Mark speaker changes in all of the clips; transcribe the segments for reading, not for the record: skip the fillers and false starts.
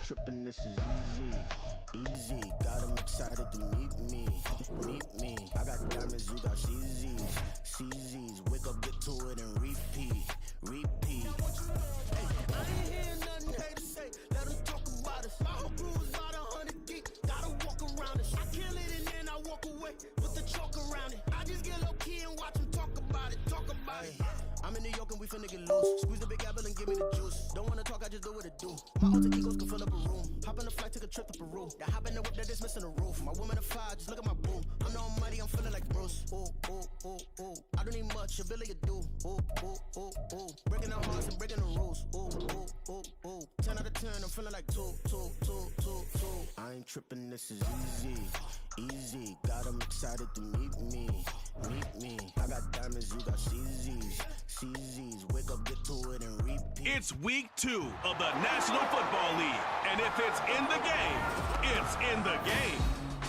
Speaker 1: tripping, this is easy. Easy, got them excited to meet me. I got diamonds, you got CZs. Wake up, get to it, and repeat. Hey, I ain't hearing nothing hate to say. Let them talk about us. My whole crew is about 100 deep. Gotta walk around it. I kill it and then I walk away with the chalk around it. I just get low key and watch them talk about it. I'm in New York and we finna get loose. Squeeze the big apple and give me the juice. Don't wanna talk, I just do what it do. My alter egos can fill up a room. Hop on a flight, take a trip to Peru. That hop in the whip, that is missing the roof. My woman a fire, just look at my boo. I'm no money, I'm feeling like Bruce. Ooh. I don't need much, ability to do. Ooh. Breaking the hearts and breaking the rules. Ooh. 10 out of 10, I'm feeling like two. I ain't tripping, this is easy. Got them excited to meet me. I got diamonds, you got CZs. Wake up, get to it, and repeat.
Speaker 2: It's week 2 of the National Football League. And if it's in the game, it's in the game.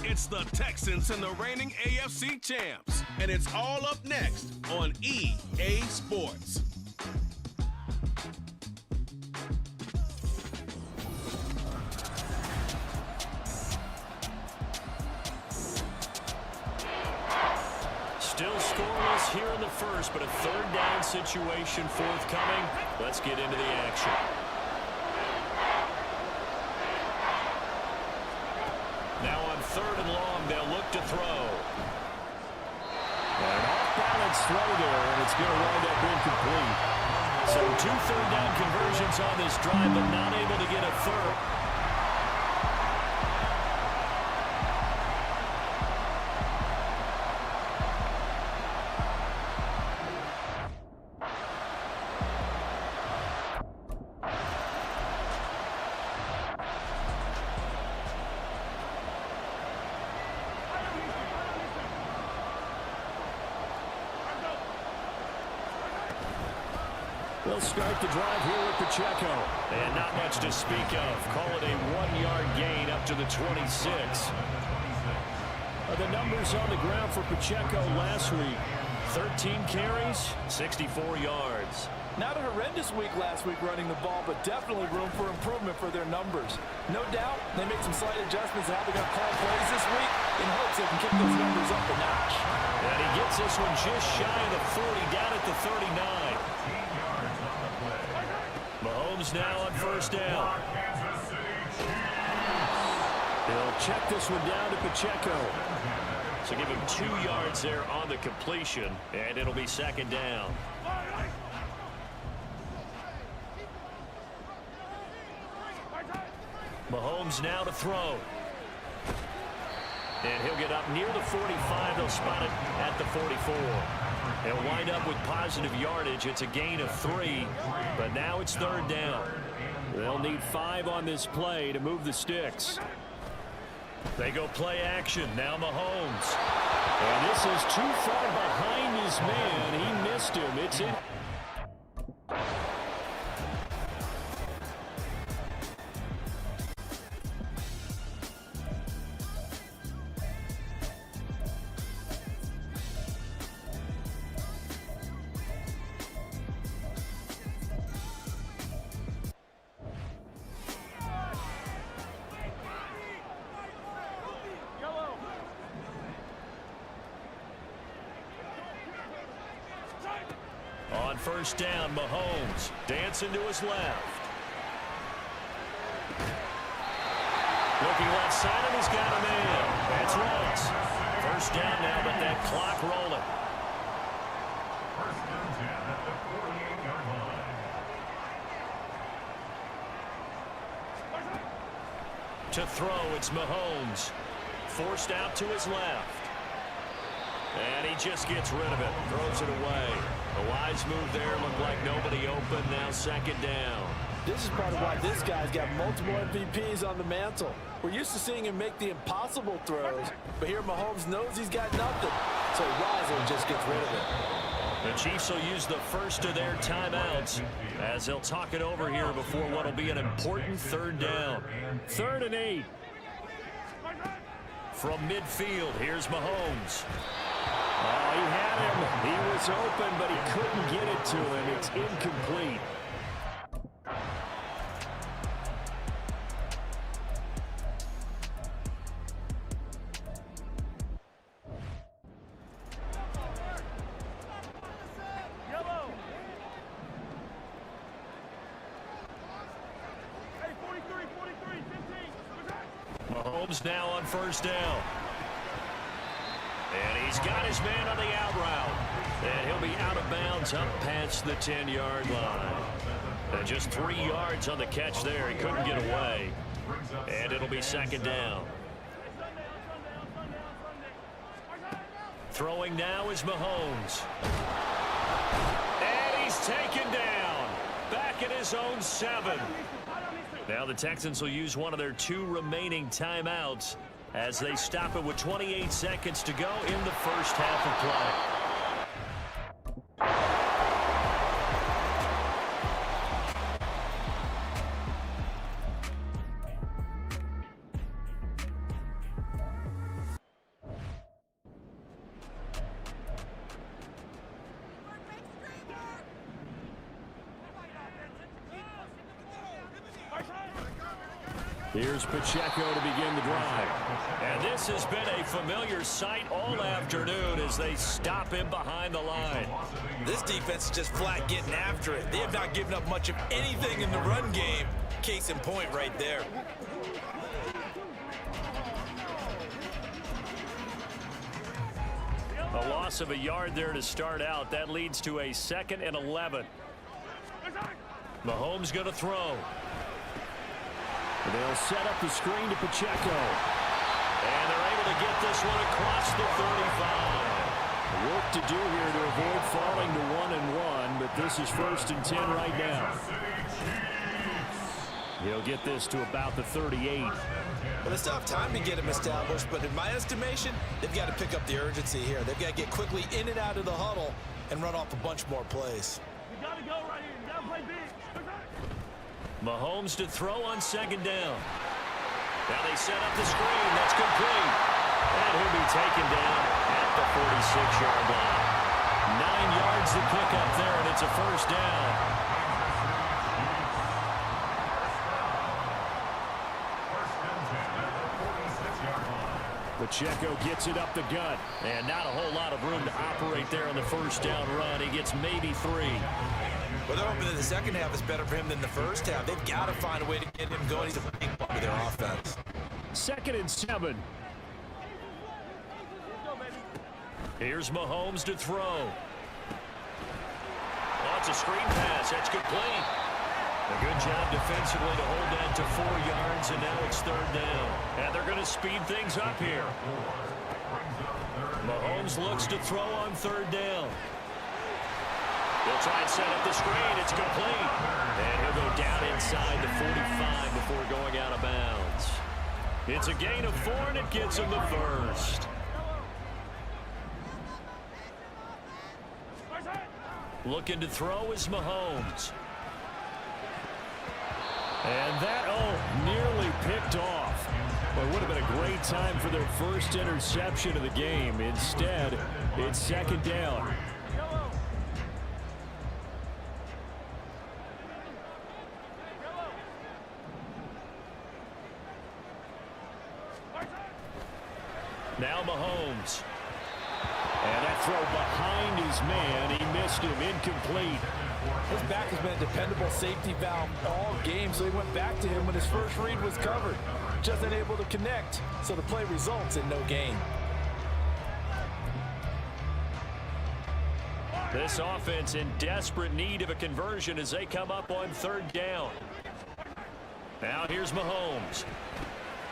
Speaker 2: It's the Texans and the reigning AFC champs. And it's all up next on EA Sports.
Speaker 3: Still scoreless here in the first, but a third down situation forthcoming. Let's get into the action. Now on 3rd and long, they'll look to throw. An off-balance throw there, and it's going to wind up incomplete. So 2 third-down conversions on this drive, but not able to get a third. They'll start the drive here with Pacheco. And not much to speak of. Call it a 1-yard gain up to the 26. The numbers on the ground for Pacheco last week. 13 carries, 64 yards.
Speaker 4: Not a horrendous week last week running the ball, but definitely room for improvement for their numbers. No doubt they made some slight adjustments to how they're going to call plays this week in hopes they can kick those numbers up a notch.
Speaker 3: And he gets this one just shy of the 40, down at the 39. Mahomes now on 1st down. He'll check this one down to Pacheco. So give him 2 yards there on the completion, and it'll be 2nd down. Mahomes now to throw. And he'll get up near the 45. They'll spot it at the 44. They'll wind up with positive yardage. It's a gain of 3, but now it's 3rd down. They'll need 5 on this play to move the sticks. They go play action. Now Mahomes. And this is too far behind his man. He missed him. It's in. On 1st down, Mahomes dancing to his left. Looking left side, and he's got a man. That's Ross. 1st down now, but that clock rolling. To throw, it's Mahomes. Forced out to his left. And he just gets rid of it. Throws it away. A wise move there. Looked like nobody open. Now 2nd down.
Speaker 4: This is part of why this guy's got multiple MVPs on the mantle. We're used to seeing him make the impossible throws, but here Mahomes knows he's got nothing, so he wisely just gets rid of it.
Speaker 3: The Chiefs will use the first of their timeouts as they'll talk it over here before what will be an important 3rd down. 3rd and 8. From midfield, here's Mahomes. Oh, he had him. He was open, but he couldn't get it to him. It's incomplete. Mahomes now on first down. And he's got his man on the out route. And he'll be out of bounds up past the 10-yard line. And just 3 yards on the catch there. He couldn't get away. And it'll be second down. Throwing now is Mahomes. And he's taken down. Back at his own 7. Now the Texans will use one of their 2 remaining timeouts as they stop it with 28 seconds to go in the first half of play. Here's Pacheco to begin the drive. And this has been a familiar sight all afternoon as they stop him behind the line.
Speaker 4: This defense is just flat getting after it. They have not given up much of anything in the run game. Case in point right there.
Speaker 3: A loss of a yard there to start out. That leads to a 2nd and 11. Mahomes going to throw. They'll set up the screen to Pacheco. And they're able to get this one across the 35. Work to do here to avoid falling to 1-1, but this is 1st and 10 right now. He'll get this to about the 38.
Speaker 4: Well, they still have time to get him established, but in my estimation, they've got to pick up the urgency here. They've got to get quickly in and out of the huddle and run off a bunch more plays.
Speaker 5: You got to go right here. You got to play big.
Speaker 3: Mahomes to throw on 2nd down. Now they set up the screen. That's complete. And he'll be taken down at the 46-yard line. 9 yards to pick up there, and it's a first down. Pacheco gets it up the gut. And not a whole lot of room to operate there on the first down run. He gets maybe 3.
Speaker 4: Well, they're hoping that the second half is better for him than the first half. They've got to find a way to get him going. He's a big part of their offense.
Speaker 3: 2nd and 7. Here's Mahomes to throw. Oh, it's a screen pass. That's complete. A good job defensively to hold that to 4 yards, and now it's 3rd down. And they're going to speed things up here. Mahomes looks to throw on 3rd down. They'll try and set up the screen. It's complete. And he'll go down inside the 45 before going out of bounds. It's a gain of 4, and it gets him the first. Looking to throw is Mahomes. And that, nearly picked off. Well, it would have been a great time for their first interception of the game. Instead, it's 2nd down. Now Mahomes. And that throw behind his man. He missed him. Incomplete.
Speaker 4: His back has been a dependable safety valve all game, so he went back to him when his first read was covered. Just unable to connect, so the play results in no gain.
Speaker 3: This offense in desperate need of a conversion as they come up on 3rd down. Now here's Mahomes.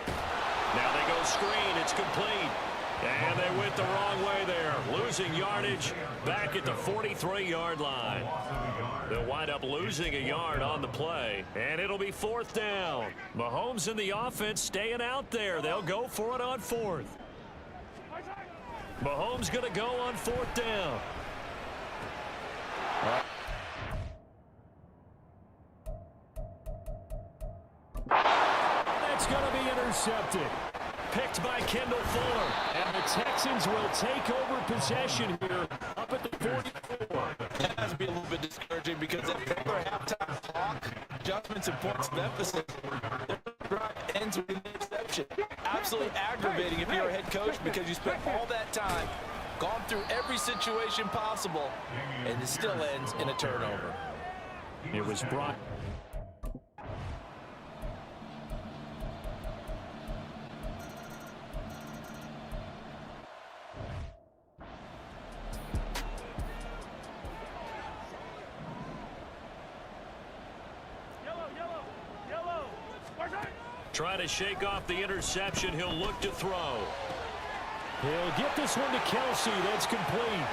Speaker 3: Now they go screen. It's complete. And they went the wrong way there. Losing yardage back at the 43-yard line. They'll wind up losing a yard on the play. And it'll be 4th down. Mahomes and the offense staying out there. They'll go for it on 4th. Mahomes going to go on 4th down. That's going to be intercepted. Picked by Kendall Fuller. And the Texans will take over possession here up at the 44.
Speaker 4: That has to be a little bit discouraging because after halftime talk, adjustments and points of emphasis, their drive ends with an interception. Absolutely aggravating if you're a head coach because you spent all that time, gone through every situation possible, and it still ends in a turnover.
Speaker 3: It was Brock. Trying to shake off the interception. He'll look to throw. He'll get this one to Kelsey. That's complete.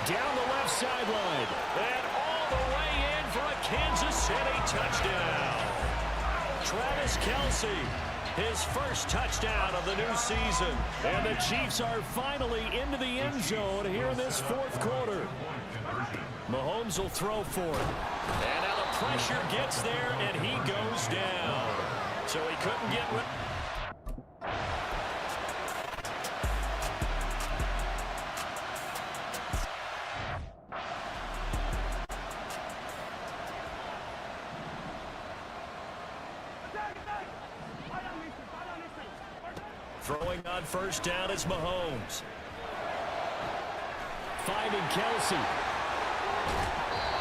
Speaker 3: Down the left sideline. And all the way in for a Kansas City touchdown. Travis Kelsey, his first touchdown of the new season. And the Chiefs are finally into the end zone here in this fourth quarter. Mahomes will throw for it. And now the pressure gets there, and he goes down. So he couldn't get rid. Throwing on first down is Mahomes. Finding Kelsey.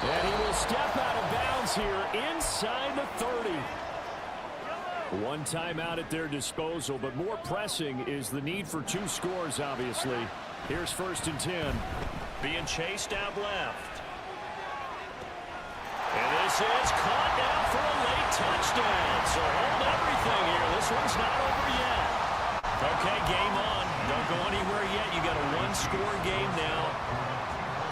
Speaker 3: And he will step out of bounds here inside the 30. One timeout at their disposal, but more pressing is the need for 2 scores, obviously. Here's 1st and 10. Being chased out left. And this is caught now for a late touchdown. So hold everything here. This one's not over yet. Okay, game on. Don't go anywhere yet. You got a 1-score game now.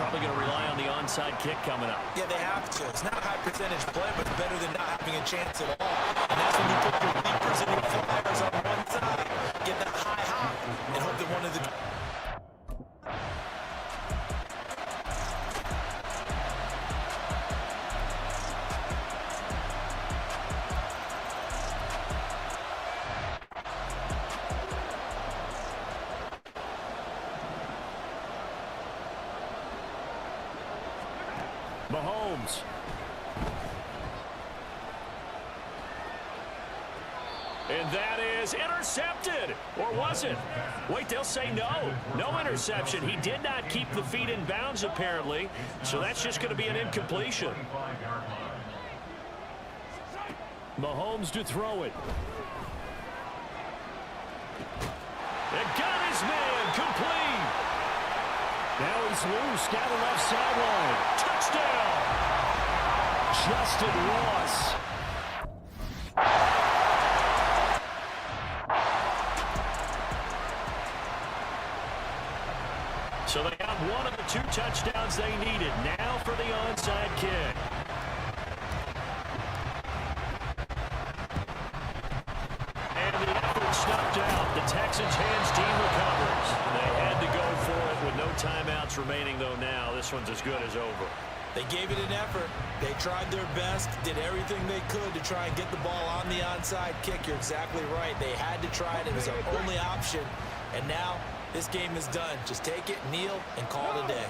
Speaker 3: Probably going to rely on the onside kick coming up.
Speaker 4: Yeah, they have to. It's not a high percentage play, but it's better than not having a chance at all. And that's when you put your leapers and your flyers on one side, get that high hop, and hope that one of the...
Speaker 3: Mahomes. And that is intercepted. Or was it? Wait, they'll say no. No interception. He did not keep the feet in bounds, apparently. So that's just going to be an incompletion. Mahomes to throw it. And got his man complete. Now he's loose down the left sideline. Touchdown! Justin Ross. So they got one of the 2 touchdowns they needed. Now for the onside kick. And the effort snuffed out. The Texans' hands team recovers. They had to go for it with no timeouts remaining, though, now. This one's as good as over.
Speaker 4: They gave it an effort. They tried their best, did everything they could to try and get the ball on the onside kick. You're exactly right. They had to try it. It was their only option. And now this game is done. Just take it, kneel, and call it a day.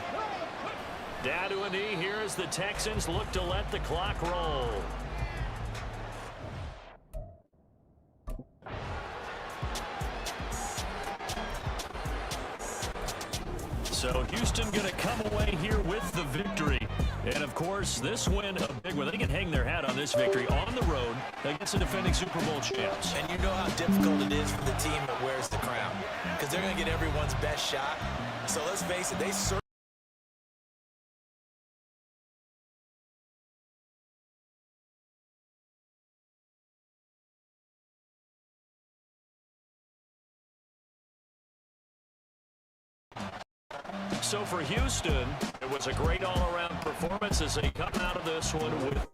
Speaker 3: Down to a knee here as the Texans look to let the clock roll. So Houston going to come away here with the victory. And, of course, this win, a big one. They can hang their hat on this victory on the road against the defending Super Bowl champs.
Speaker 4: And you know how difficult it is for the team that wears the crown, because they're going to get everyone's best shot. So let's face it, they certainly...
Speaker 3: So for Houston, it was a great all-around performance as they come out of this one with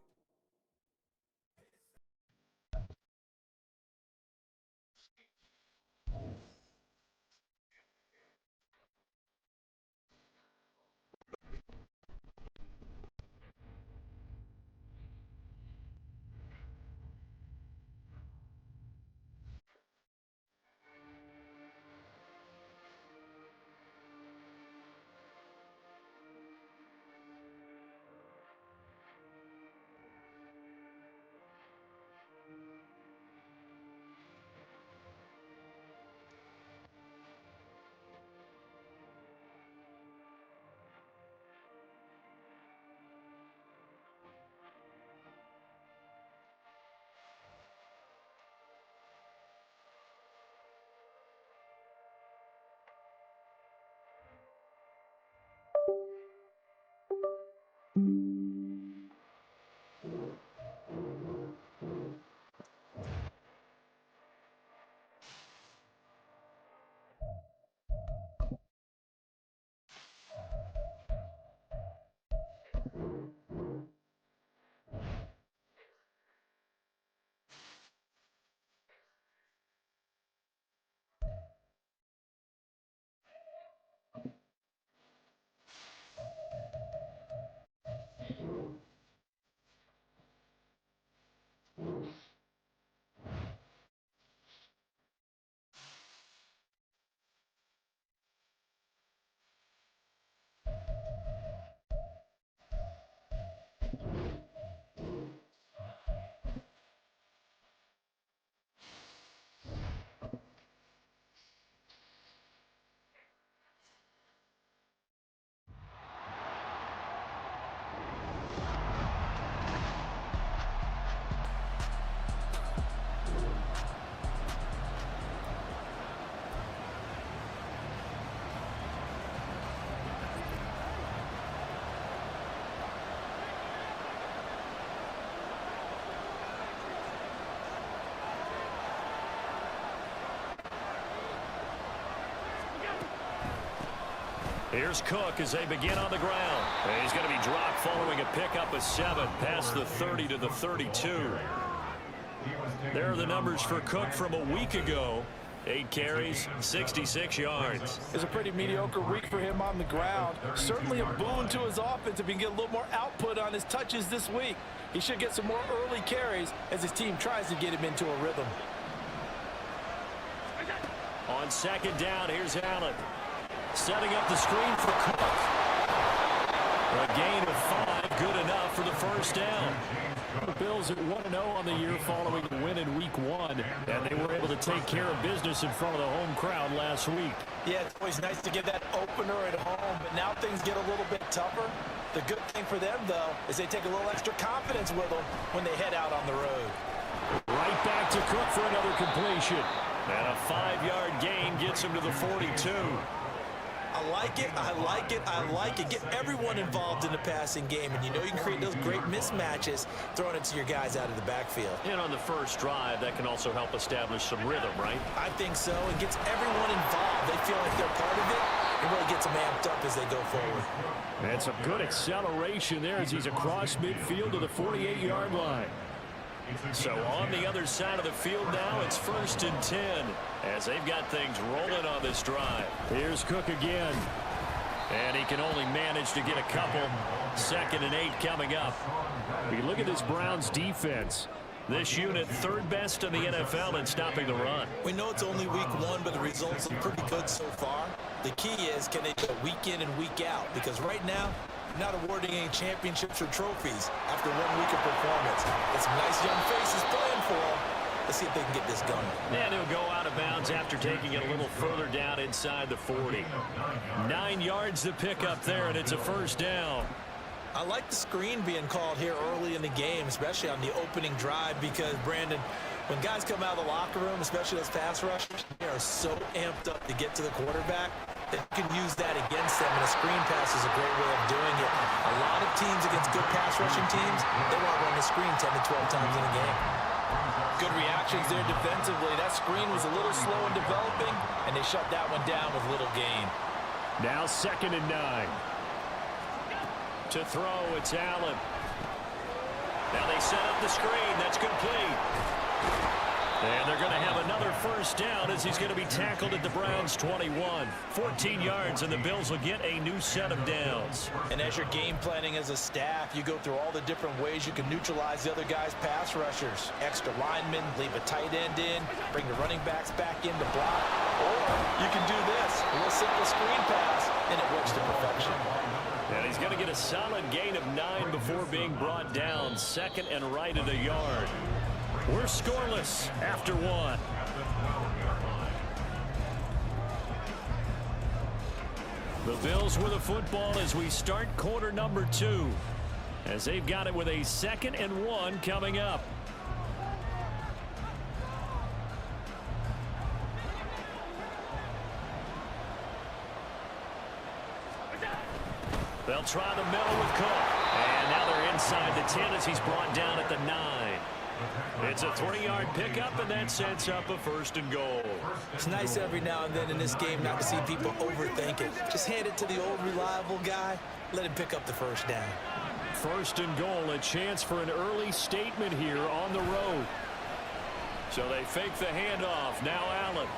Speaker 3: Here's Cook as they begin on the ground. And he's going to be dropped following a pickup of 7 past the 30 to the 32. There are the numbers for Cook from a week ago. 8 carries, 66 yards.
Speaker 4: It's a pretty mediocre week for him on the ground. Certainly a boon to his offense if he can get a little more output on his touches this week. He should get some more early carries as his team tries to get him into a rhythm.
Speaker 3: On second down, here's Allen. Setting up the screen for Cook. A gain of 5, good enough for the first down. The Bills at 1-0 on the year following the win in Week 1, and they were able to take care of business in front of the home crowd last week.
Speaker 4: Yeah, it's always nice to get that opener at home, but now things get a little bit tougher. The good thing for them, though, is they take a little extra confidence with them when they head out on the road.
Speaker 3: Right back to Cook for another completion. And a 5-yard gain gets him to the 42.
Speaker 4: I like it, I like it, I like it. Get everyone involved in the passing game, and you know you can create those great mismatches throwing it to your guys out of the backfield.
Speaker 3: And on the first drive, that can also help establish some rhythm, right?
Speaker 4: I think so. It gets everyone involved. They feel like they're part of it. It really gets them amped up as they go forward.
Speaker 3: And some good acceleration there as he's across midfield to the 48-yard line. So on the other side of the field now, it's 1st and 10 as they've got things rolling on this drive. Here's Cook again. And he can only manage to get a couple. 2nd and 8 coming up. We look at this Browns defense. This unit 3rd best in the NFL in stopping the run.
Speaker 4: We know it's only week 1, but the results are pretty good so far. The key is, can they do it week in and week out? Because right now, not awarding any championships or trophies after 1 week of performance. Got some nice young faces playing for them. Let's see if they can get this going.
Speaker 3: And he'll go out of bounds after taking it a little further down inside the 40. 9 yards to pick up there, and it's a 1st down.
Speaker 4: I like the screen being called here early in the game, especially on the opening drive, because, Brandon, when guys come out of the locker room, especially those pass rushers, they are so amped up to get to the quarterback that you can use that against them, and a screen pass is a great way of doing it. A lot of teams against good pass rushing teams, they want to run the screen 10 to 12 times in a game. Good reactions there defensively. That screen was a little slow in developing, and they shut that one down with little gain.
Speaker 3: Now 2nd and 9. To throw, it's Allen. Now they set up the screen. That's complete. And they're going to have another 1st down as he's going to be tackled at the Browns' 21. 14 yards, and the Bills will get a new set of downs.
Speaker 4: And as you're game planning as a staff, you go through all the different ways you can neutralize the other guy's pass rushers. Extra linemen, leave a tight end in, bring the running backs back in to block. Or you can do this, a little simple screen pass, and it works to perfection.
Speaker 3: And he's going to get a solid gain of 9 before being brought down. 2nd and right at a yard. We're scoreless after 1. The Bills with the football as we start quarter number 2. As they've got it with a 2nd and 1 coming up. They'll try the middle with Cook. And now they're inside the 10 as he's brought down at the 9. It's a 3-yard pickup, and that sets up a 1st and goal.
Speaker 4: It's nice every now and then in this game not to see people overthink it. Just hand it to the old reliable guy. Let him pick up the 1st down.
Speaker 3: 1st and goal, a chance for an early statement here on the road. So they fake the handoff. Now Allen.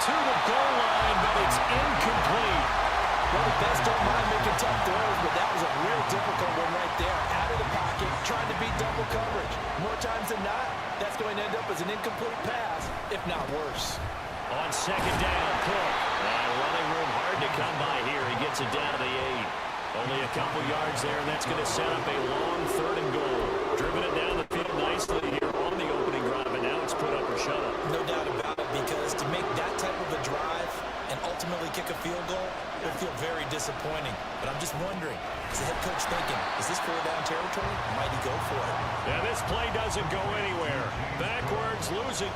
Speaker 3: To the goal line, but it's incomplete.
Speaker 4: Well, the best don't mind making tough throws, but that was a real difficult one right there. Out of the pocket, trying to beat double coverage. More times than not, that's going to end up as an incomplete pass, if not worse.
Speaker 3: On 2nd down, Cook. Running room hard to come by here. He gets it down to the 8. Only a couple yards there, and that's going to set up a long 3rd and goal. Driven it down the field nicely here on the opening drive, and now it's put up or shut up.
Speaker 4: No doubt about it, because to make that type of a drive and ultimately kick a field goal, will feel very disappointing. But I'm just wondering, is the head coach thinking, is this 4-down territory, or might he go for it?
Speaker 3: Yeah, this play doesn't go anywhere. Backwards, losing.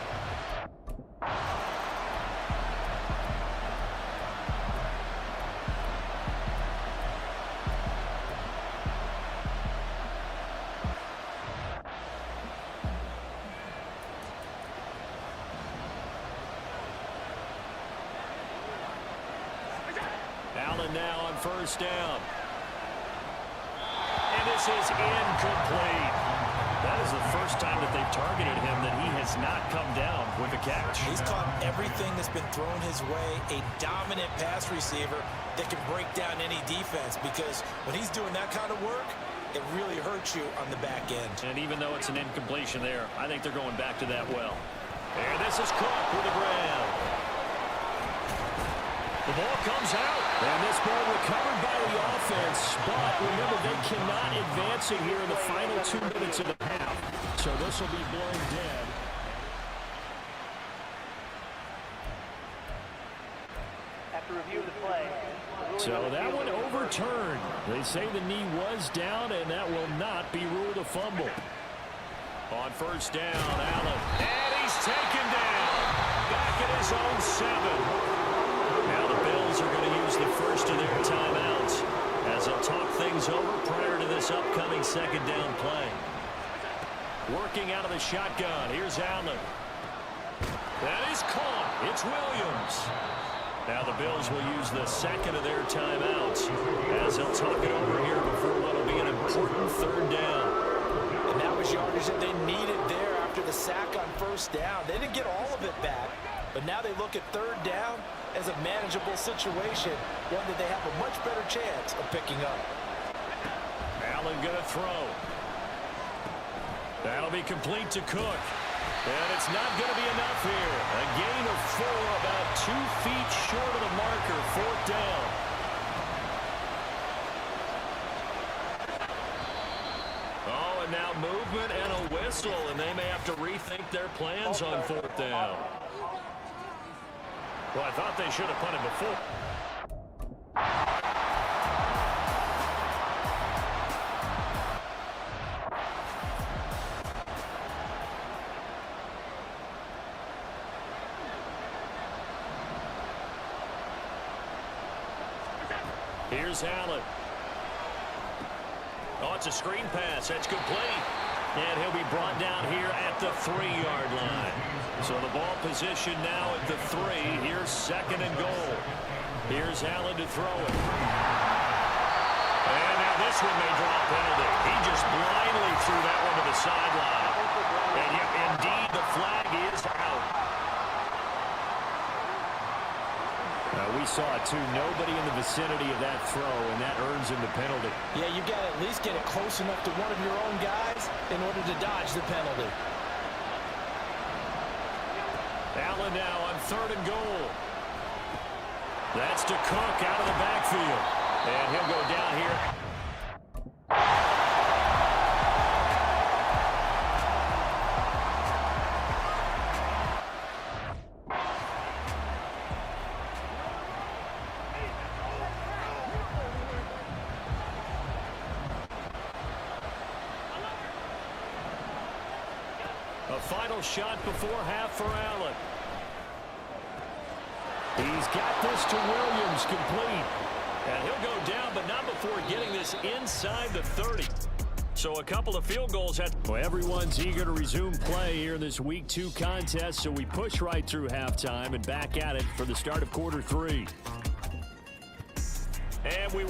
Speaker 3: Allen now on first down. And this is incomplete. That is the first time that they've targeted him that he has not come down with a catch.
Speaker 4: He's caught everything that's been thrown his way. A dominant pass receiver that can break down any defense, because when he's doing that kind of work, it really hurts you on the back end.
Speaker 3: And even though it's an incompletion there, I think they're going back to that well. And this is Cook with a grab. The ball comes out. And this ball recovered by the offense. But remember, they cannot advance it here in the final 2 minutes of the half. So this will be blown dead.
Speaker 5: After review of the play.
Speaker 3: So that one overturned. They say the knee was down, and that will not be ruled a fumble. On first down, Allen. And he's taken down. Back at his own 7. Now the Bills are going to use the first of their timeouts as they'll talk things over prior to this upcoming second down play. Working out of the shotgun. Here's Allen. That is caught. It's Williams. Now the Bills will use the second of their timeouts as they'll talk it over here before what will be an important third down.
Speaker 4: And that was yardage that they needed there after the sack on first down. They didn't get all of it back, but now they look at third down as a manageable situation, one that they have a much better chance of picking up.
Speaker 3: Allen going to throw. That'll be complete to Cook. And it's not going to be enough here. A gain of 4, about 2 feet short of the marker, fourth down. Oh, and now movement and a whistle, and they may have to rethink their plans on fourth down. Well, I thought they should have punted before. Here's Allen. Oh, it's a screen pass. That's complete. And he'll be brought down here at the 3-yard line. So the ball position now at the 3. Here's second and goal. Here's Allen to throw it. And now this one may draw a penalty. He just blindly threw that one to the sideline. And yet, indeed, the flag is out. We saw it, too. Nobody in the vicinity of that throw, and that earns him the penalty.
Speaker 4: Yeah, you got to at least get it close enough to one of your own guys in order to dodge the penalty.
Speaker 3: Allen now on third and goal. That's to Cook out of the backfield. And he'll go down here. A final shot before half for Allen. He's got this to Williams, complete. And he'll go down, but not before getting this inside the 30. So a couple of field goals. Well, everyone's eager to resume play here in this Week 2 contest, so we push right through halftime and back at it for the start of quarter 3. And we...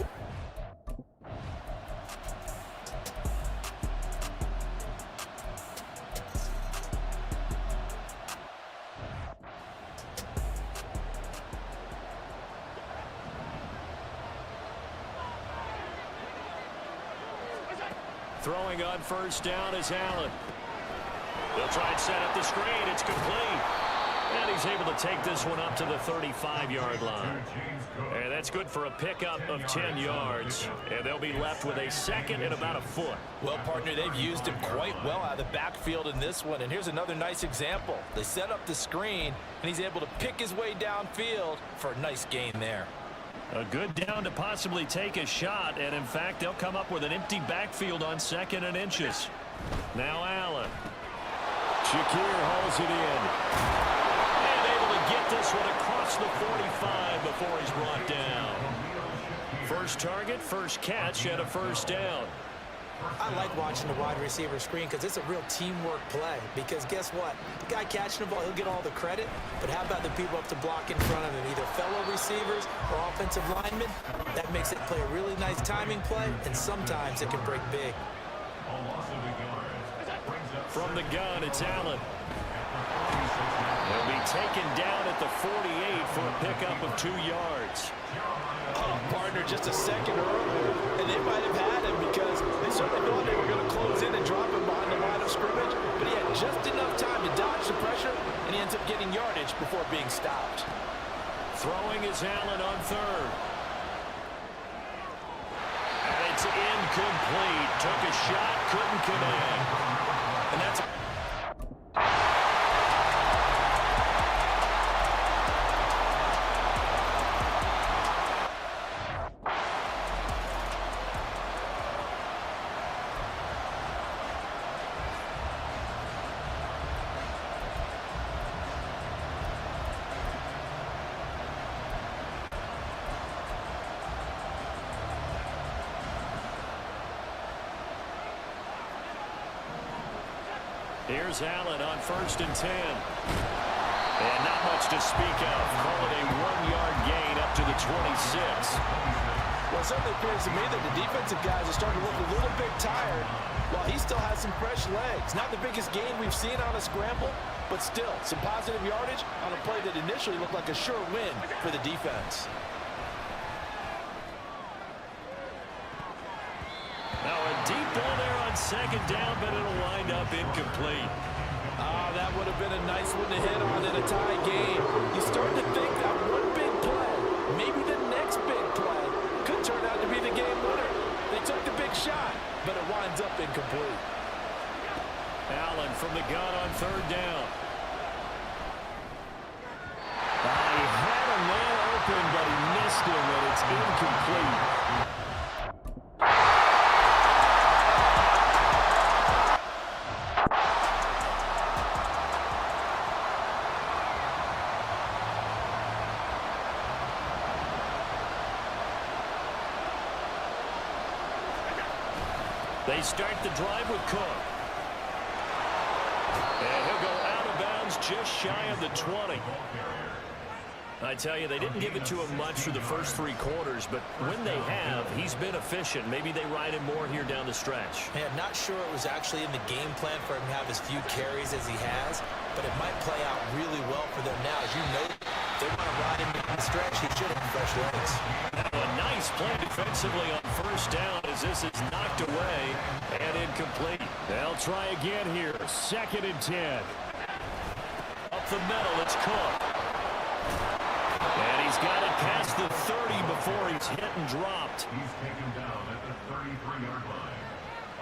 Speaker 3: Throwing on first down is Allen. They'll try and set up the screen. It's complete. And he's able to take this one up to the 35-yard line. And that's good for a pickup of 10 yards. And they'll be left with a second and about a foot.
Speaker 4: Well, partner, they've used him quite well out of the backfield in this one. And here's another nice example. They set up the screen, and he's able to pick his way downfield for a nice gain there.
Speaker 3: A good down to possibly take a shot, and in fact, they'll come up with an empty backfield on second and inches. Now Allen. Shakir hauls it in. And able to get this one across the 45 before he's brought down. First target, first catch, and a first down.
Speaker 6: I like watching the wide receiver screen because it's a real teamwork play. Because guess what? The guy catching the ball, he'll get all the credit. But how about the people up to block in front of him, either fellow receivers or offensive linemen? That makes it play a really nice timing play, and sometimes it can break big.
Speaker 3: From the gun, it's Allen. He'll be taken down at the 48 for a pickup of 2 yards.
Speaker 4: Oh, partner, just a second earlier, and they might have had him because they certainly thought they were going to close in and drop him behind the line of scrimmage, but he had just enough time to dodge the pressure, and he ends up getting yardage before being stopped.
Speaker 3: Throwing is Allen on third. And it's incomplete. Took a shot, couldn't connect.
Speaker 4: And that's
Speaker 3: Here's Allen on 1st and 10. And not much to speak of. Call it a 1-yard gain up to the 26.
Speaker 4: Well, it certainly appears to me that the defensive guys are starting to look a little bit tired while he still has some fresh legs. Not the biggest gain we've seen on a scramble, but still some positive yardage on a play that initially looked like a sure win for the defense.
Speaker 3: Now a deep ball there on 2nd down, but it'll wind up incomplete.
Speaker 4: That would have been a nice one to hit on in a tie game. You start to think that one big play, maybe the next big play, could turn out to be the game winner. They took the big shot, but it winds up incomplete.
Speaker 3: Allen from the gun on 3rd down. He had a man open, but he missed him, and it's incomplete. They start the drive with Cook. And he'll go out of bounds just shy of the 20. I tell you, they didn't give it to him much for the first 3 quarters, but when they have, he's been efficient. Maybe they ride him more here down the stretch.
Speaker 6: Man, not sure it was actually in the game plan for him to have as few carries as he has, but it might play out really well for them now. As you know, they want to ride him down the stretch. He should have fresh legs.
Speaker 3: A nice play defensively on 1st down as this is knocked away and incomplete. They'll try again here. 2nd and 10. Up the middle, it's Cook. And he's got it past the 30 before he's hit and dropped.
Speaker 7: He's taken down at the 33-yard line.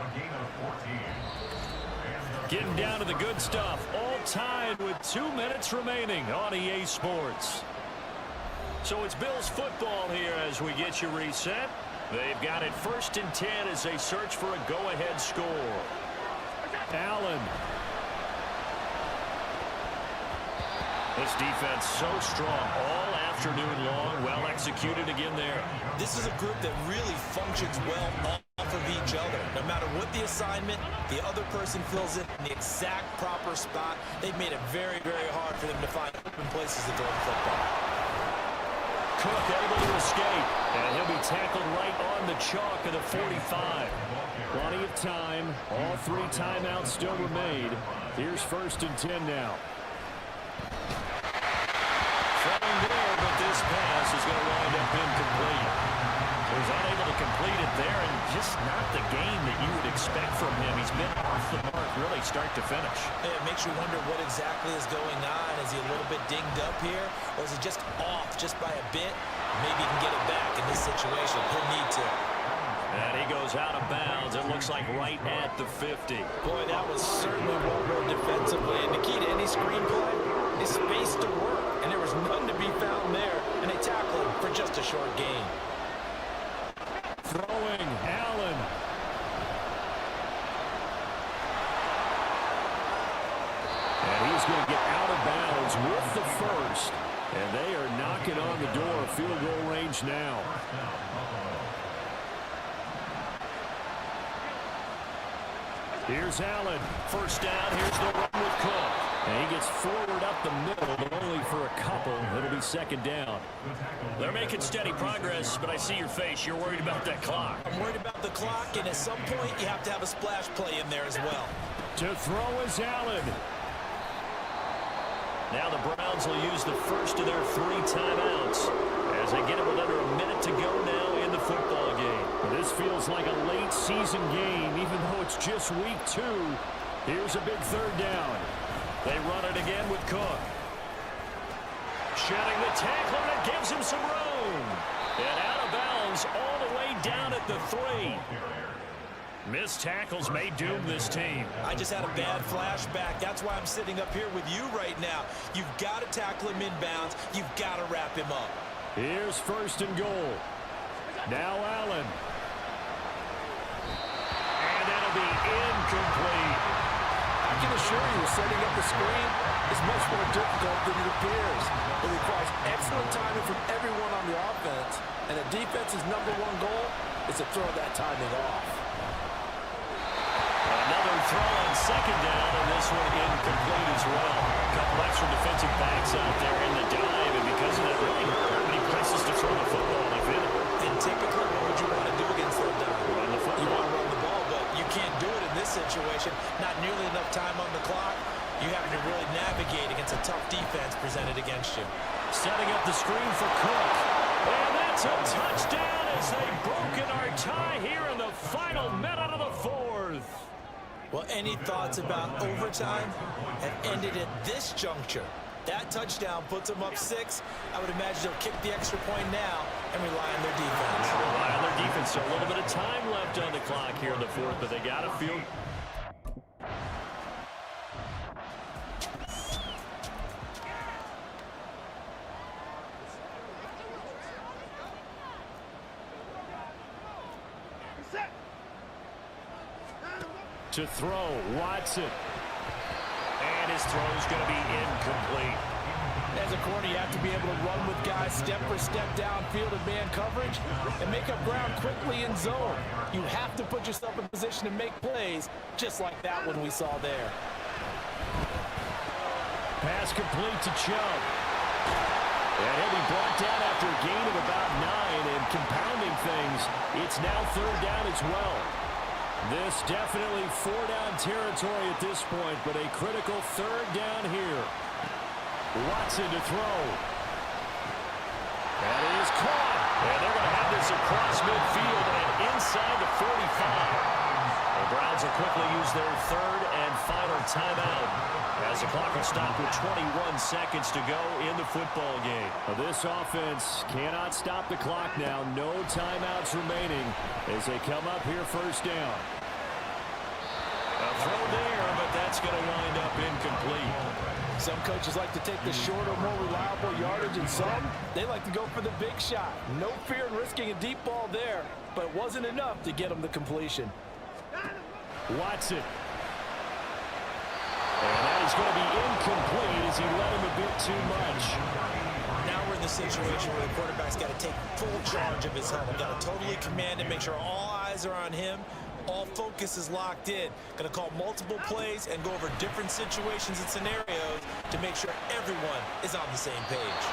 Speaker 7: A gain of 14.
Speaker 3: Getting down to the good stuff. All tied with 2 minutes remaining on EA Sports. So it's Bills football here as we get you reset. They've got it 1st and 10 as they search for a go-ahead score. Allen. This defense so strong all afternoon long. Well executed again there.
Speaker 6: This is a group that really functions well off of each other. No matter what the assignment, the other person fills in the exact proper spot. They've made it very, very hard for them to find open places to throw the football.
Speaker 3: Cook able to escape, and he'll be tackled right on the chalk of the 45. Plenty of time. All 3 timeouts still remain. Here's 1st and 10 now. Throwing there, but this pass is going to wind up incomplete. He was unable to complete it there, and just not the game that you would expect from him. He's been off the mark really start to finish.
Speaker 6: It makes you wonder what exactly is going on. Is he a little bit dinged up here, or is he just off just by a bit? Maybe he can get it back in this situation. He'll need to.
Speaker 3: And he goes out of bounds. It looks like right at the 50.
Speaker 4: Boy, that was certainly well run defensively. And the key to any screenplay is space to work. And there was none to be found there. And they tackle him for just a short gain.
Speaker 3: Throwing, Allen. And he's going to get out of bounds with the first. And they are knocking on the door of field goal range now. Here's Allen. First down. Here's the run with Cook. And he gets forward up the middle, but only for a couple. It'll be second down. They're making steady progress, but I see your face. You're worried about that clock.
Speaker 6: I'm worried about the clock, and at some point, you have to have a splash play in there as well.
Speaker 3: To throw is Allen. Now the Browns will use the first of their 3 timeouts as they get it with under a minute to go now in the football game. Well, this feels like a late season game, even though it's just week 2. Here's a big third down. They run it again with Cook. Shedding the tackler, and it gives him some room. And out of bounds all the way down at the 3. Missed tackles may doom this team.
Speaker 6: I just had a bad flashback. That's why I'm sitting up here with you right now. You've got to tackle him inbounds. You've got to wrap him up.
Speaker 3: Here's first and goal. Now Allen. And that'll be incomplete.
Speaker 8: I can assure you, setting up the screen is much more difficult than it appears. It requires excellent timing from everyone on the offense, and a defense's #1 goal is to throw that timing off.
Speaker 3: Another throw on second down, and this one incomplete as well. A couple extra defensive backs out there in the dive, and because of that, really not many places to throw the football if in it.
Speaker 6: And typically, what would you want to do against that dive?
Speaker 3: Run the football.
Speaker 6: You want to run the ball, but you can't do it in this situation. Not nearly enough time on the clock. You having to really navigate against a tough defense presented against you.
Speaker 3: Setting up the screen for Cook. And that's a touchdown as they've broken our tie here in the final minute of the 4th.
Speaker 6: Well, any thoughts about overtime have ended at this juncture. That touchdown puts them up 6. I would imagine they'll kick the extra point now and rely on their defense.
Speaker 3: Rely on their defense. So a little bit of time left on the clock here in the 4th, but they got to feel. To throw, Watson. And his throw's going to be incomplete.
Speaker 6: As a corner, you have to be able to run with guys step for step downfield in man coverage and make up ground quickly in zone. You have to put yourself in position to make plays, just like that one we saw there.
Speaker 3: Pass complete to Chubb. And he'll be brought down after a gain of about 9, and compounding things, it's now third down as well. This definitely 4-down territory at this point, but a critical third down here. Watson to throw. And it is caught. And they're going to have this across midfield and inside the 45. The Browns will quickly use their third and final timeout as the clock will stop with 21 seconds to go in the football game. This offense cannot stop the clock now. No timeouts remaining as they come up here first down. A throw there, but that's going to wind up incomplete.
Speaker 6: Some coaches like to take the shorter, more reliable yardage, and some, they like to go for the big shot. No fear in risking a deep ball there, but it wasn't enough to get them the completion.
Speaker 3: Watson. And that is going to be incomplete as he let him a bit too much.
Speaker 6: Now we're in the situation where the quarterback's got to take full charge of his helmet. Got to totally command it, make sure all eyes are on him. All focus is locked in. Going to call multiple plays and go over different situations and scenarios to make sure everyone is on the same page.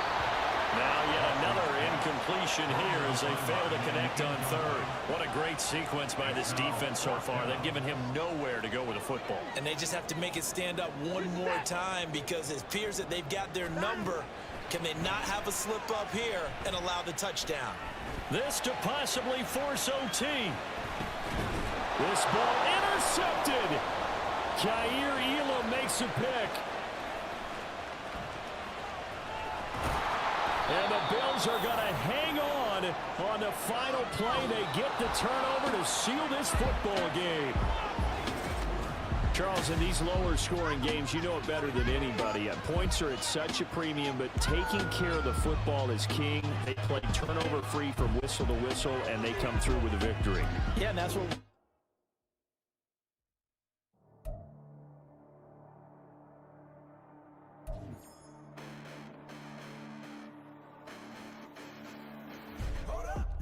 Speaker 3: Now yet another incompletion here as they fail to connect on third. What a great sequence by this defense so far. They've given him nowhere to go with the football.
Speaker 6: And they just have to make it stand up one more time because it appears that they've got their number. Can they not have a slip up here and allow the touchdown?
Speaker 3: This to possibly force OT. This ball intercepted. Kaiir Elam makes a pick. And the Bills are going to hang on the final play. They get the turnover to seal this football game. Charles, in these lower scoring games, you know it better than anybody. Points are at such a premium, but taking care of the football is king. They play turnover free from whistle to whistle, and they come through with a victory.
Speaker 6: Yeah, and that's what...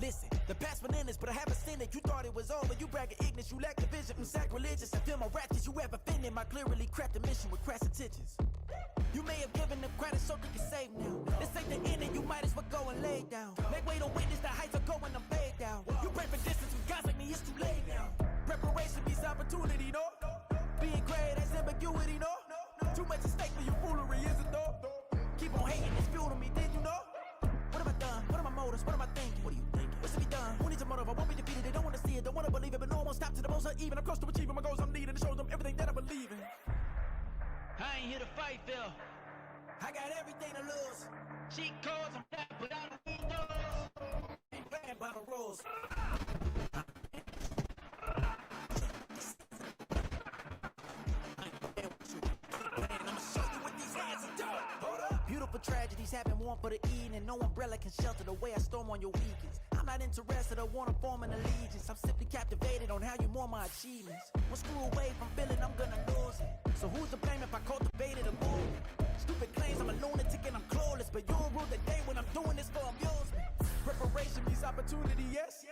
Speaker 9: Listen, the past been in this, but I haven't seen it. You thought it was over, you bragging ignorance, you lack the vision. Sacrilegious, I feel my wrath, cause you have offended my clearly crafted mission with crass intentions. You may have given them credit so they can save now. This ain't the end and you might as well go and lay down. Make way to witness the heights are going, I'm laid down. You pray for distance with guys like me, it's too late now. Preparation means opportunity, no? Being great, that's ambiguity, no? Too much at stake for your foolery, is it though? Keep on hating, it's fuel to me, did you know? What have I done? What are my motives? What am I thinking? What are you thinking? What's to be done? Who needs a motive? I won't be defeated. They don't want to see it, don't want to believe it, but no one won't stop to the most uneven. I'm close to achieving my goals. I'm needing to show them everything that I believe in.
Speaker 5: I ain't here to fight, Phil.
Speaker 9: I got everything to lose.
Speaker 5: Cheat codes, I'm back, but I don't need those.
Speaker 9: Ain't playing by the rules. Beautiful tragedies happen, one for the evening. No umbrella can shelter the way I storm on your weekends. I'm not interested, I want to form an allegiance. I'm simply captivated on how you more my achievements. One screw away from feeling I'm gonna lose it. So who's to blame if I cultivated a movement? Stupid claims I'm a lunatic and I'm clueless, but you'll rule the day when I'm doing this for amusement. Preparation means opportunity, yes.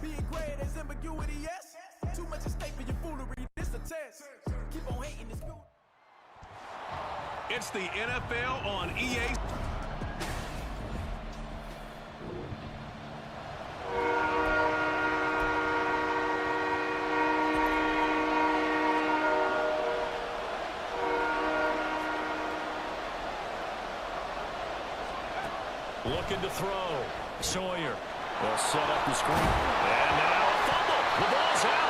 Speaker 9: Being great as ambiguity, yes. Too much at stake for your foolery, this a test. Keep on hating this good.
Speaker 2: It's the NFL on EA.
Speaker 3: Looking to throw. Sawyer will set up the screen. And now a fumble. The ball's out.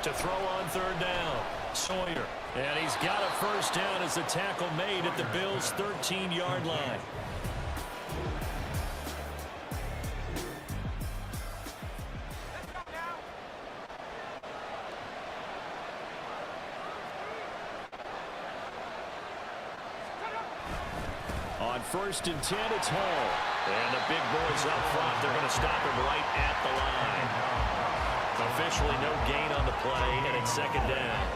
Speaker 3: To throw on third down. Sawyer. And he's got a first down as the tackle made at the Bills' 13-yard line. On 1st and 10, it's Hall. And the big boys up front, they're going to stop him right at the line. Officially no gain on the play, and it's second down.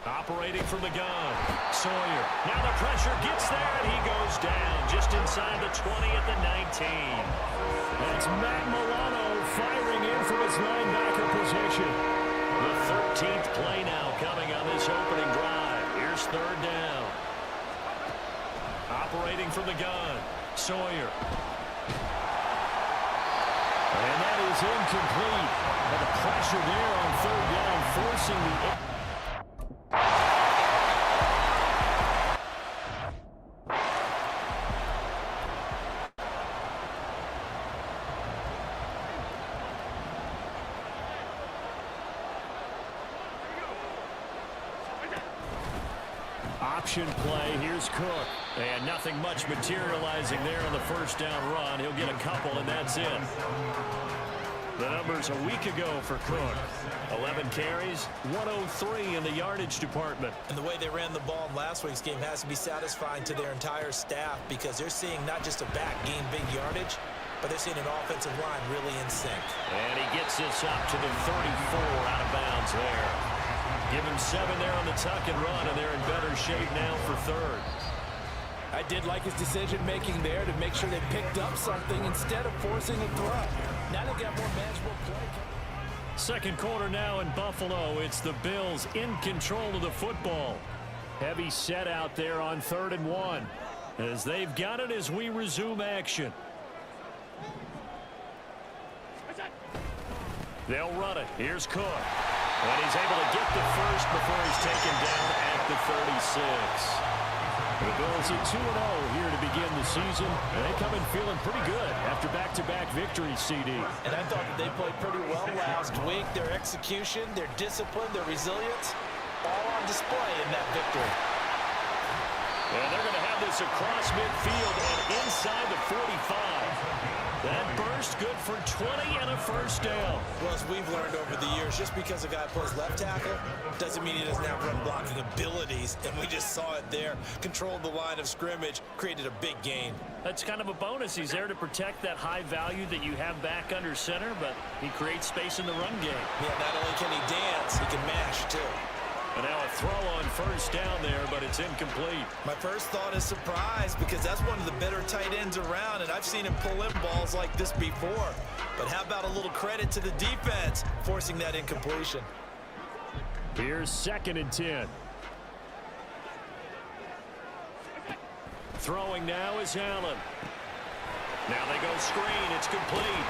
Speaker 3: Operating from the gun, Sawyer. Now the pressure gets there, and he goes down just inside the 20 at the 19. That's Matt Milano firing in from his linebacker position. The 13th play now coming on this opening drive. Here's third down. Operating from the gun, Sawyer. And that is incomplete. And the pressure there on third down, forcing the... Option play, here's Cook. And nothing much materializing there on the first down run. He'll get a couple, and that's it. The numbers a week ago for Cook. 11 carries, 103 in the yardage department.
Speaker 6: And the way they ran the ball in last week's game has to be satisfying to their entire staff because they're seeing not just a back gain big yardage, but they're seeing an offensive line really in sync.
Speaker 3: And he gets this up to the 34 out of bounds there. Give him 7 there on the tuck and run, and they're in better shape now for third.
Speaker 8: I did like his decision-making there to make sure they picked up something instead of forcing a throw. Now they got more manageable play.
Speaker 3: Second quarter now in Buffalo. It's the Bills in control of the football. Heavy set out there on 3rd and 1 as they've got it as we resume action. They'll run it. Here's Cook. And he's able to get the first before he's taken down at the 36. The Bills at 2-0 here to begin the season, and they come in feeling pretty good after back-to-back victories, CD.
Speaker 6: And I thought that they played pretty well last week. Their execution, their discipline, their resilience, all on display in that victory.
Speaker 3: And they're going to have this across midfield and inside the 45. That burst good for 20 and a first down.
Speaker 6: Well, as we've learned over the years, just because a guy plays left tackle doesn't mean he doesn't have run blocking abilities, and we just saw it there. Controlled the line of scrimmage, created a big gain.
Speaker 3: That's kind of a bonus. He's there to protect that high value that you have back under center, but he creates space in the run game.
Speaker 6: Yeah, not only can he dance, he can mash, too.
Speaker 3: And now a throw on first down there, but it's incomplete.
Speaker 4: My first thought is surprise, because that's one of the better tight ends around, and I've seen him pull in balls like this before. But how about a little credit to the defense forcing that incompletion?
Speaker 3: Here's 2nd and 10. Throwing now is Allen. Now they go screen. It's complete.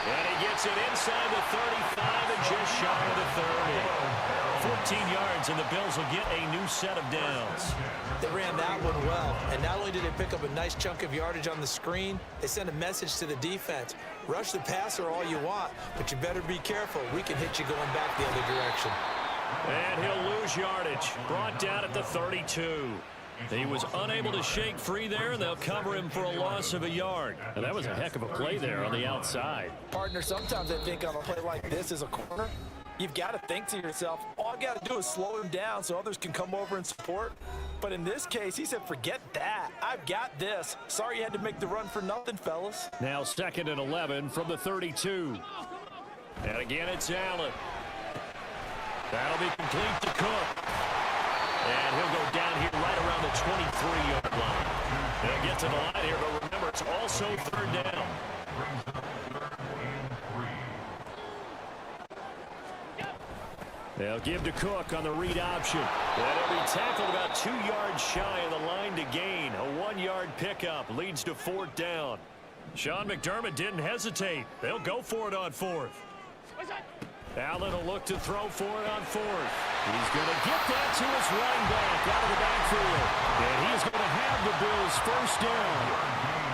Speaker 3: And he gets it inside the 35 and just shy of the 30. 14 yards, and the Bills will get a new set of downs.
Speaker 6: They ran that one well, and not only did they pick up a nice chunk of yardage on the screen, they sent a message to the defense. Rush the passer all you want, but you better be careful. We can hit you going back the other direction.
Speaker 3: And he'll lose yardage. Brought down at the 32. He was unable to shake free there, and they'll cover him for a loss of a yard. And that was a heck of a play there on the outside.
Speaker 4: Partner, sometimes I think on a play like this as a corner, you've got to think to yourself, all I got to do is slow him down so others can come over and support. But in this case, he said, forget that. I've got this. Sorry you had to make the run for nothing, fellas.
Speaker 3: Now 2nd and 11 from the 32. And again, it's Allen. That'll be complete to Cook. And he'll go down here right around the 23-yard line. He'll get to the line here, but remember, it's also 3rd down. They'll give to Cook on the read option. That'll be tackled about 2 yards shy of the line to gain. A 1-yard pickup leads to 4th down. Sean McDermott didn't hesitate. They'll go for it on 4th. Allen will look to throw for it on 4th. He's going to get that to his running back out of the backfield. And he's going to have the Bills first down.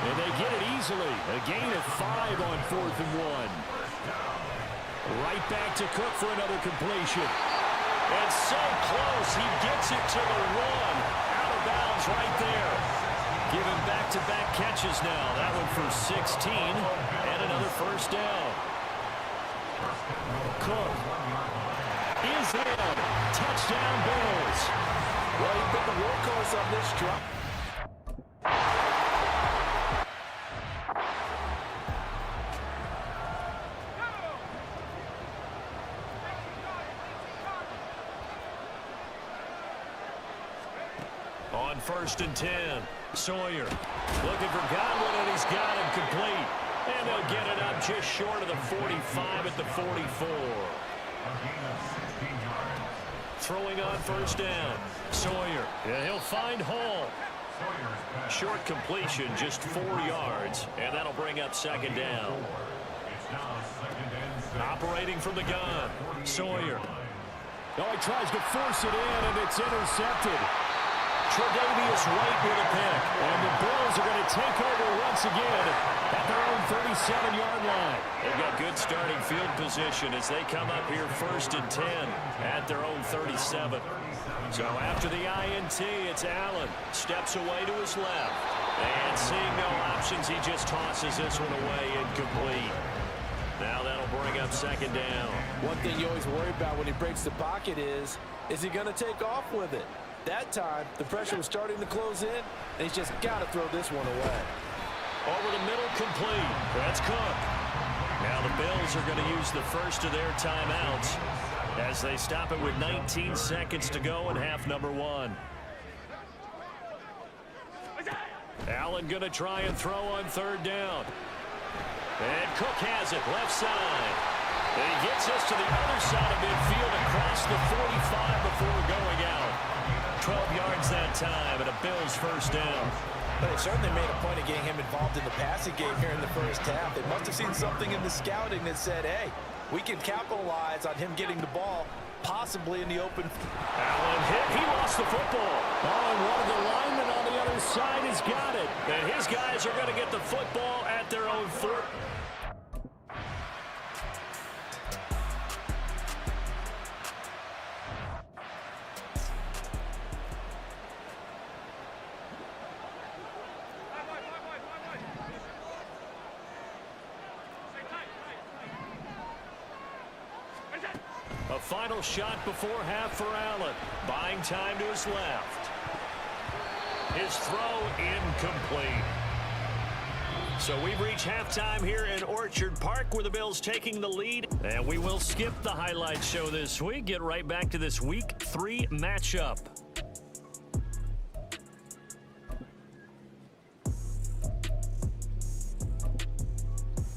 Speaker 3: And they get it easily. A gain of 5 on 4th and 1. Right back to Cook for another completion. And so close. He gets it to the 1. Out of bounds right there. Give him back-to-back catches now. That one for 16. And another first down. Cook is in. Touchdown Bills.
Speaker 4: Well, you've been the workhorse on this drive.
Speaker 3: On 1st and 10, Sawyer looking for Godwin, and he's got him complete. And they'll get it up just short of the 45 at the 44. Throwing on 1st down, Sawyer. Yeah, he'll find Hall. Short completion, just 4 yards, and that'll bring up 2nd down. Operating from the gun, Sawyer. Oh, he tries to force it in, and it's intercepted. Tre'Davious White with a pick. And the Bills are going to take over once again at their own 37-yard line. They've got good starting field position as they come up here 1st and 10 at their own 37. So after the INT, it's Allen. Steps away to his left. And seeing no options, he just tosses this one away incomplete. Now that'll bring up 2nd down.
Speaker 4: One thing you always worry about when he breaks the pocket is he going to take off with it? That time, the pressure was starting to close in, and he's just got to throw this one away.
Speaker 3: Over the middle, complete. That's Cook. Now the Bills are going to use the first of their timeouts as they stop it with 19 seconds to go in half number 1. Allen going to try and throw on 3rd down. And Cook has it, left side. And he gets us to the other side of midfield across the 45 before going out. 12 yards that time, and a Bills first down.
Speaker 4: But they certainly made a point of getting him involved in the passing game here in the first half. They must have seen something in the scouting that said, hey, we can capitalize on him getting the ball, possibly in the open.
Speaker 3: Allen hit. He lost the football. Oh, and one of the linemen on the other side has got it. And his guys are going to get the football at their own 4. final shot before half for Allen. Buying time to his left. His throw incomplete. So we've reached halftime here in Orchard Park where the Bills taking the lead. And we will skip the highlight show this week. Get right back to this Week 3 matchup.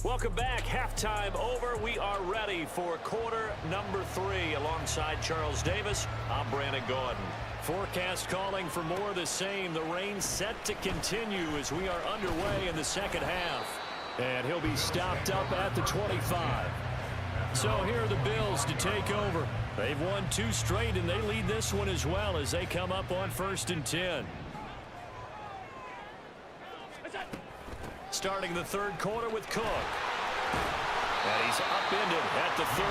Speaker 3: Welcome back. Halftime over. We are ready for quarter number 3. Alongside Charles Davis, I'm Brandon Gordon. Forecast calling for more of the same. The rain set to continue as we are underway in the second half. And he'll be stopped up at the 25. So here are the Bills to take over. They've won 2 straight, and they lead this one as well as they come up on 1st and 10. Starting the third quarter with Cook. And he's upended at the 33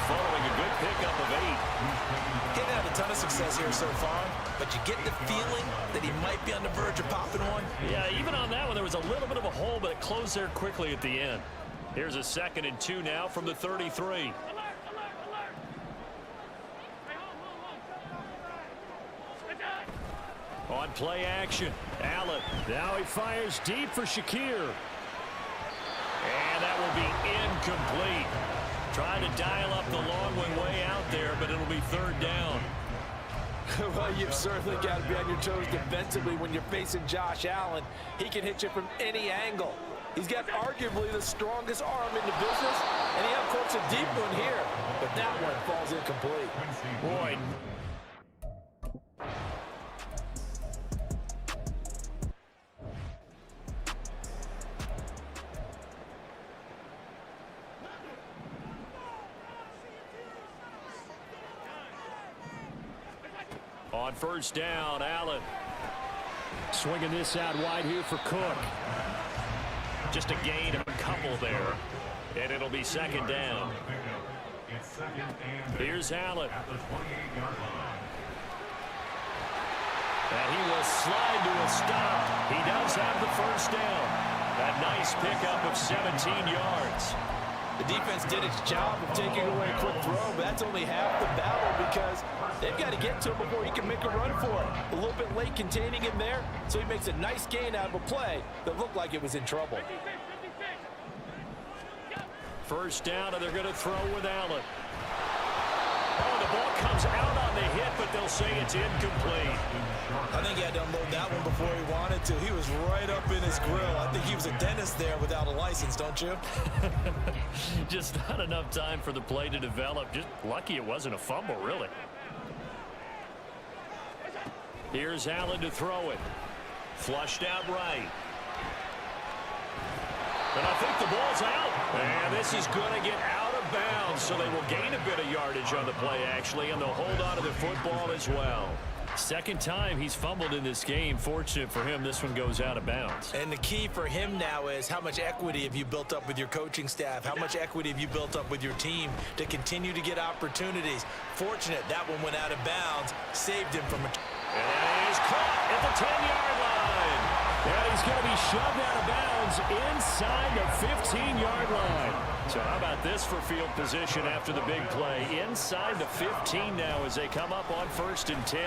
Speaker 3: following a good pickup of 8.
Speaker 6: Getting had a ton of success here so far, but you get the feeling that he might be on the verge of popping one.
Speaker 3: Yeah, even on that one, there was a little bit of a hole, but it closed there quickly at the end. Here's a 2nd and 2 now from the 33. On play action, Allen. Now he fires deep for Shakir. And that will be incomplete. Trying to dial up the long one way out there, but it'll be 3rd down.
Speaker 8: Well, you've certainly got to be on your toes defensively when you're facing Josh Allen. He can hit you from any angle. He's got arguably the strongest arm in the business, and he uncorks a deep one here, but that one falls incomplete.
Speaker 3: Boy. On 1st down, Allen. Swinging this out wide here for Cook. Just a gain of a couple there. And it'll be 2nd down. Here's Allen. And he will slide to a stop. He does have the 1st down. That nice pickup of 17 yards.
Speaker 6: The defense did its job of taking away a quick throw, but that's only half the battle because they've got to get to him before he can make a run for it. A little bit late containing him there, so he makes a nice gain out of a play that looked like it was in trouble.
Speaker 3: 1st down, and they're going to throw with Allen. Oh, the ball comes out on the hit, but they'll say it's incomplete.
Speaker 6: I think he had to unload that one before he wanted to. He was right up in his grill. I think he was a dentist there without a license, don't you?
Speaker 3: Just not enough time for the play to develop. Just lucky it wasn't a fumble, really. Here's Allen to throw it. Flushed out right. And I think the ball's out. And this is going to get out of bounds, so they will gain a bit of yardage on the play, actually, and they'll hold on to the football as well. 2nd time he's fumbled in this game. Fortunate for him, this one goes out of bounds.
Speaker 6: And the key for him now is how much equity have you built up with your coaching staff? How much equity have you built up with your team to continue to get opportunities? Fortunate that one went out of bounds, saved him from a...
Speaker 3: And he's caught at the 10-yard line. And he's going to be shoved out of bounds inside the 15-yard line. So how about this for field position after the big play? Inside the 15 now as they come up on 1st and 10.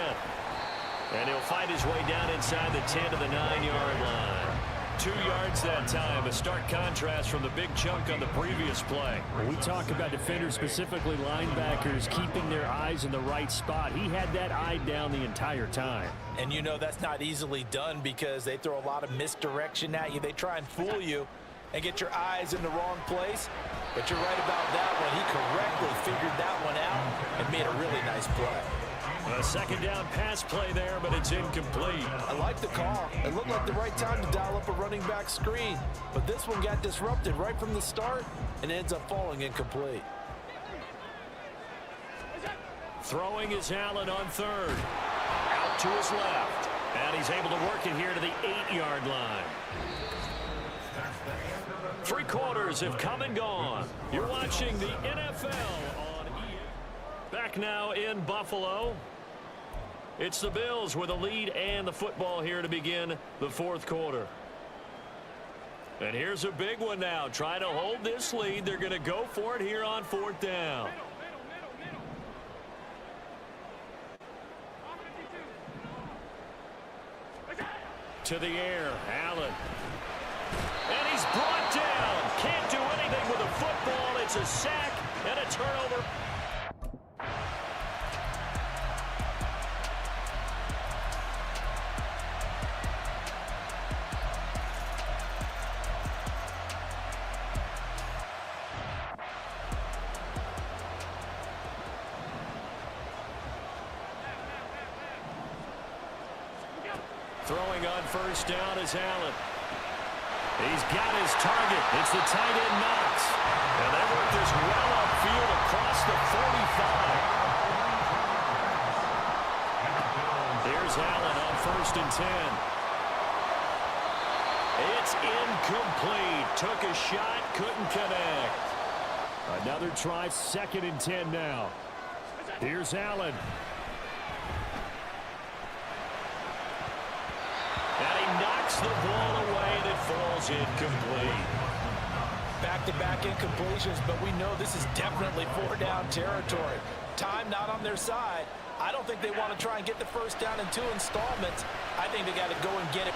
Speaker 3: And he'll fight his way down inside the 10 to the 9-yard line. 2 yards that time, a stark contrast from the big chunk on the previous play.
Speaker 10: When we talk about defenders, specifically linebackers, keeping their eyes in the right spot, he had that eye down the entire time.
Speaker 6: And you know that's not easily done because they throw a lot of misdirection at you. They try and fool you and get your eyes in the wrong place. But you're right about that one. He correctly figured that one out and made a really nice play.
Speaker 3: A 2nd down pass play there, but it's incomplete.
Speaker 8: I like the call. It looked like the right time to dial up a running back screen. But this one got disrupted right from the start and ends up falling incomplete.
Speaker 3: Throwing is Allen on 3rd. Out to his left. And he's able to work it here to the 8-yard line. 3 quarters have come and gone. You're watching the NFL on EA. Back now in Buffalo. It's the Bills with a lead and the football here to begin the 4th quarter. And here's a big one now. Trying to hold this lead. They're going to go for it here on 4th down. to the air. Allen. And he's brought down. Can't do anything with a football. It's a sack and a turnover. Throwing on first down is Allen. He's got his target. It's the tight end Knox. And they work this well upfield across the 45. Here's Allen on first and 10. It's incomplete. Took a shot, couldn't connect. Another try, second and 10 now. Here's Allen. And he knocks the ball away and it falls incomplete.
Speaker 4: Back-to-back incompletions, but we know this is definitely four-down territory. Time not on their side. I don't think they want to try and get the first down in 2 installments. I think they got to go and get it.